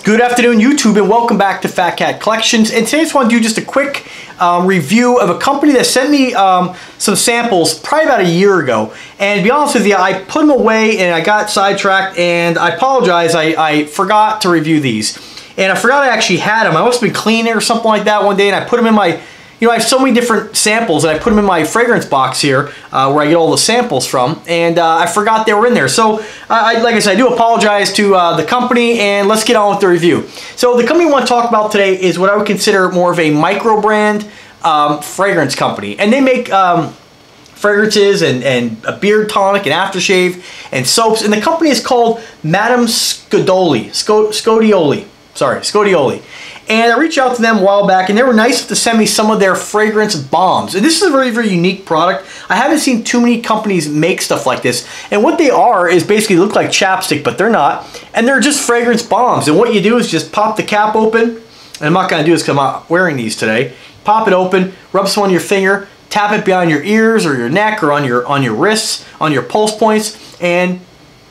Good afternoon, YouTube, and welcome back to Fat Cat Collections. And today I just want to do just a quick review of a company that sent me some samples probably about a year ago. And to be honest with you, I put them away and I got sidetracked, and I apologize, I forgot to review these. And I forgot I actually had them. I must have been cleaning or something like that one day, and I put them in my, you know, I have so many different samples, and I put them in my fragrance box here where I get all the samples from, and I forgot they were in there. So, like I said, I do apologize to the company, and let's get on with the review. So, the company I want to talk about today is what I would consider more of a micro brand fragrance company, and they make fragrances and a beard tonic and aftershave and soaps, and the company is called Madame Scodioli. Scodioli. And I reached out to them a while back, and they were nice to send me some of their fragrance bombs. And this is a very, very unique product. I haven't seen too many companies make stuff like this. And what they are is basically look like chapstick, but they're not. And they're just fragrance bombs. And what you do is just pop the cap open. And I'm not going to do this because I'm not wearing these today. Pop it open, rub some on your finger, tap it behind your ears or your neck or on your wrists, on your pulse points, and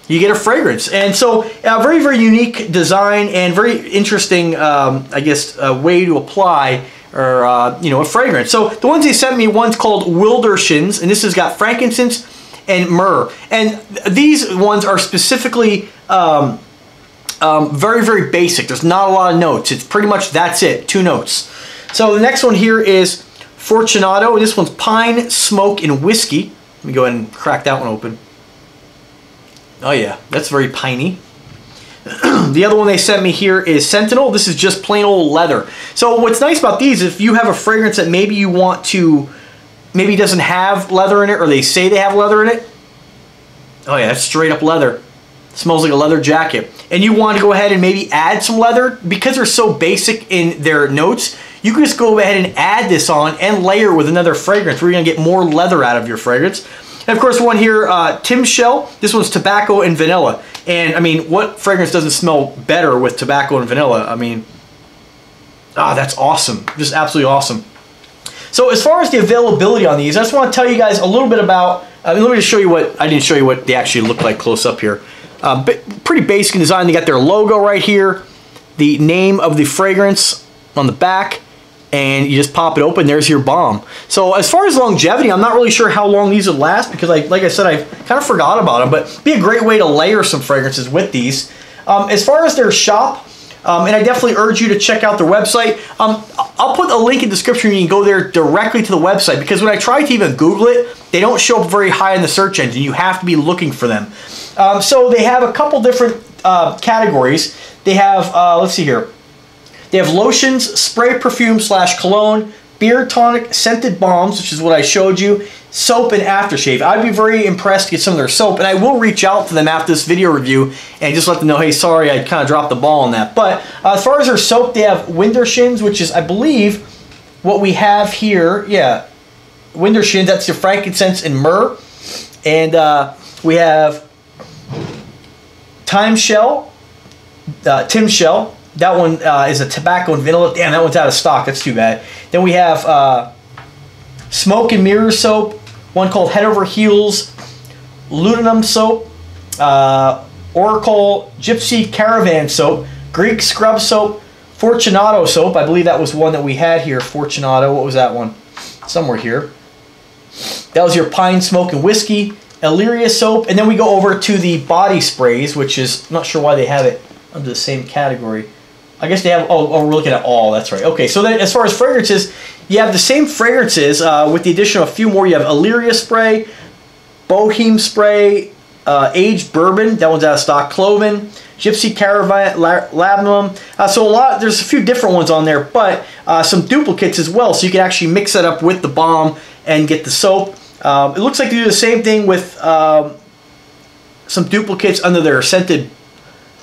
you get a fragrance. And so a very, very unique design and very interesting, I guess, way to apply or, you know, a fragrance. So the ones they sent me, one's called Wildershins, and this has got frankincense and myrrh. And these ones are specifically very, very basic. There's not a lot of notes. It's pretty much, that's it, 2 notes. So the next one here is Fortunato. This one's pine, smoke, and whiskey. Let me go ahead and crack that one open. Oh yeah, that's very piney. The other one they sent me here is Sentinel. This is just plain old leather. So what's nice about these, if you have a fragrance that maybe you want to, maybe doesn't have leather in it, or they say they have leather in it. Oh yeah, that's straight up leather. It smells like a leather jacket. And you want to go ahead and maybe add some leather, because they're so basic in their notes, you can just go ahead and add this on and layer with another fragrance where you're going to get more leather out of your fragrance. And of course, one here, Tim Shell. This one's tobacco and vanilla. And I mean, what fragrance doesn't smell better with tobacco and vanilla? I mean, that's awesome. Just absolutely awesome. So as far as the availability on these, I just want to tell you guys a little bit about, let me just show you what, I didn't show you what they actually look like close up here. Pretty basic in design. They got their logo right here, the name of the fragrance on the back, and you just pop it open, there's your bomb. So as far as longevity, I'm not really sure how long these would last, because like I said, I've kind of forgot about them, but it'd be a great way to layer some fragrances with these. As far as their shop, and I definitely urge you to check out their website. I'll put a link in the description, you can go there directly to the website, because when I try to even Google it, they don't show up very high in the search engine. You have to be looking for them. So they have a couple different categories. They have, let's see here. They have lotions, spray perfume / cologne, beard tonic, scented balms, which is what I showed you, soap, and aftershave. I'd be very impressed to get some of their soap, and I will reach out to them after this video review and just let them know, hey, sorry, I kind of dropped the ball on that. But as far as their soap, they have Wildershins, which is, I believe, what we have here. Yeah, Wildershins, that's your frankincense and myrrh. And we have Tim Shell. That one is a tobacco and vanilla. Damn, that one's out of stock. That's too bad. Then we have Smoke and Mirror soap. One called Head Over Heels. Ludinum soap. Oracle Gypsy Caravan soap. Greek Scrub soap. Fortunato soap. I believe that was one that we had here. Fortunato. What was that one? Somewhere here. That was your Pine, Smoke, and Whiskey. Illyria soap. And then we go over to the body sprays, which is, I'm not sure why they have it under the same category. I guess they have, oh, we're looking at all, that's right. Okay, so then as far as fragrances, you have the same fragrances with the addition of a few more. You have Illyria spray, Boheme spray, aged bourbon, that one's out of stock, Cloven, Gypsy Caravan, Labnum. So there's a few different ones on there, but some duplicates as well, so you can actually mix that up with the balm and get the soap. It looks like they do the same thing with some duplicates under their scented.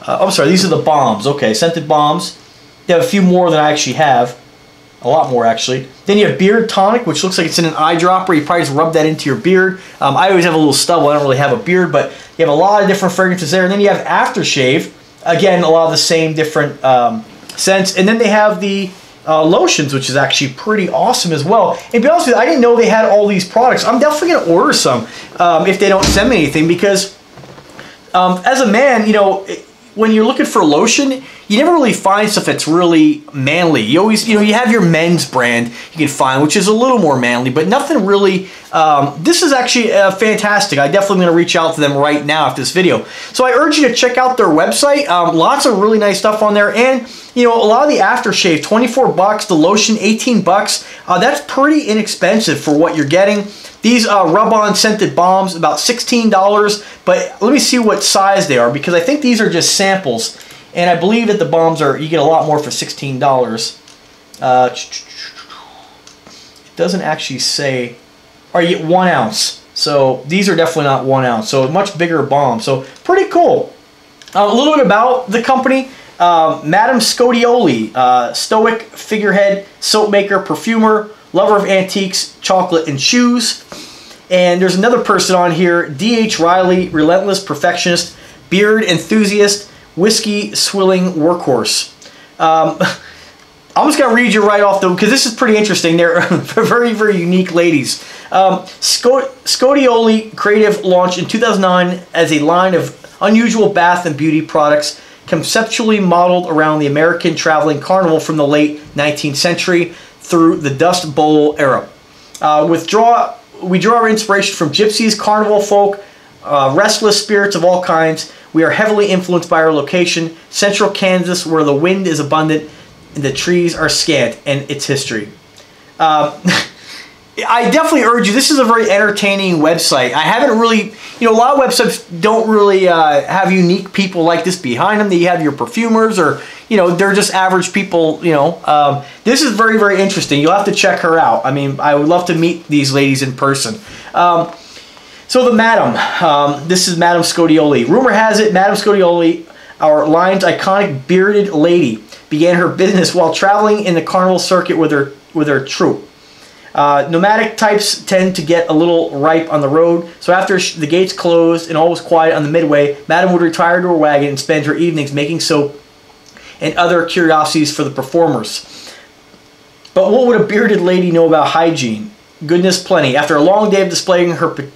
I'm sorry, these are the bombs. Okay, scented bombs. They have a few more than I actually have. A lot more, actually. Then you have beard tonic, which looks like it's in an eyedropper. You probably just rub that into your beard. I always have a little stubble. I don't really have a beard, but you have a lot of different fragrances there. And then you have aftershave. Again, a lot of the same different scents. And then they have the lotions, which is actually pretty awesome as well. And to be honest with you, I didn't know they had all these products. I'm definitely going to order some if they don't send me anything, because as a man, you know, when you're looking for lotion, you never really find stuff that's really manly. You always, you have your men's brand you can find, which is a little more manly, but nothing really. This is actually fantastic. I definitely going to reach out to them right now after this video. So I urge you to check out their website. Lots of really nice stuff on there, and a lot of the aftershave, 24 bucks, the lotion, 18 bucks. That's pretty inexpensive for what you're getting. These rub-on scented balms, about $16, but let me see what size they are, because I think these are just samples, and I believe that the balms you get a lot more for $16. It doesn't actually say, or you get 1 ounce. So these are definitely not 1 ounce, so a much bigger balm. So pretty cool. A little bit about the company. Madame Scodioli, stoic figurehead, soap maker, perfumer, lover of antiques, chocolate, and shoes. And there's another person on here, D.H. Riley, relentless perfectionist, beard enthusiast, whiskey swilling workhorse. I'm just going to read you right off, though, because this is pretty interesting. They're very, very unique ladies. Scodioli Creative launched in 2009 as a line of unusual bath and beauty products conceptually modeled around the American traveling carnival from the late 19th century through the Dust Bowl era. We draw our inspiration from gypsies, carnival folk, restless spirits of all kinds. We are heavily influenced by our location, central Kansas, where the wind is abundant and the trees are scant, and its history. I definitely urge you, this is a very entertaining website. I haven't really, a lot of websites don't really have unique people like this behind them. You have your perfumers, or, they're just average people, This is very, very interesting. You'll have to check her out. I mean, I would love to meet these ladies in person. So the Madam, this is Madame Scodioli. Rumor has it, Madame Scodioli, our line's iconic bearded lady, began her business while traveling in the carnival circuit with her troupe. Nomadic types tend to get a little ripe on the road, so after the gates closed and all was quiet on the midway, Madame would retire to her wagon and spend her evenings making soap and other curiosities for the performers. But what would a bearded lady know about hygiene? Goodness plenty. After a long day of displaying her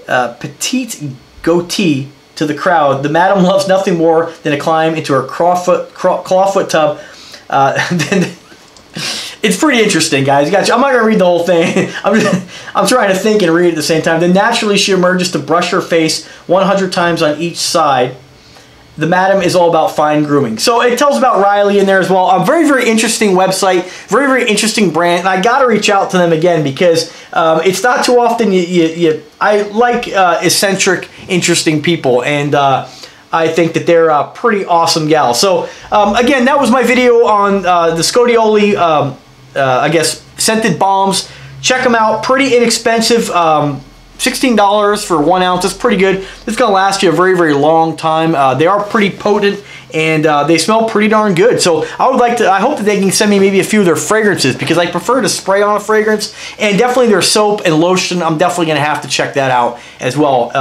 petite goatee to the crowd, the Madam loves nothing more than to climb into her clawfoot tub. It's pretty interesting, guys. I'm not going to read the whole thing. I'm trying to think and read at the same time. Then naturally she emerges to brush her face 100 times on each side. The Madam is all about fine grooming. So it tells about Riley in there as well. A very, very interesting website. Very, very interesting brand. And I got to reach out to them again, because it's not too often I like eccentric, interesting people. And I think that they're a pretty awesome gal. So again, that was my video on the Scodioli, I guess, scented balms. Check them out. Pretty inexpensive. $16 for 1 ounce. That's pretty good. It's going to last you a very, very long time. They are pretty potent, and they smell pretty darn good. So I hope that they can send me maybe a few of their fragrances, because I prefer to spray on a fragrance, and definitely their soap and lotion. I'm definitely going to have to check that out as well.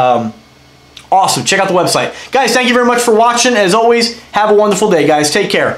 Awesome. Check out the website. Guys, thank you very much for watching. As always, have a wonderful day, guys. Take care.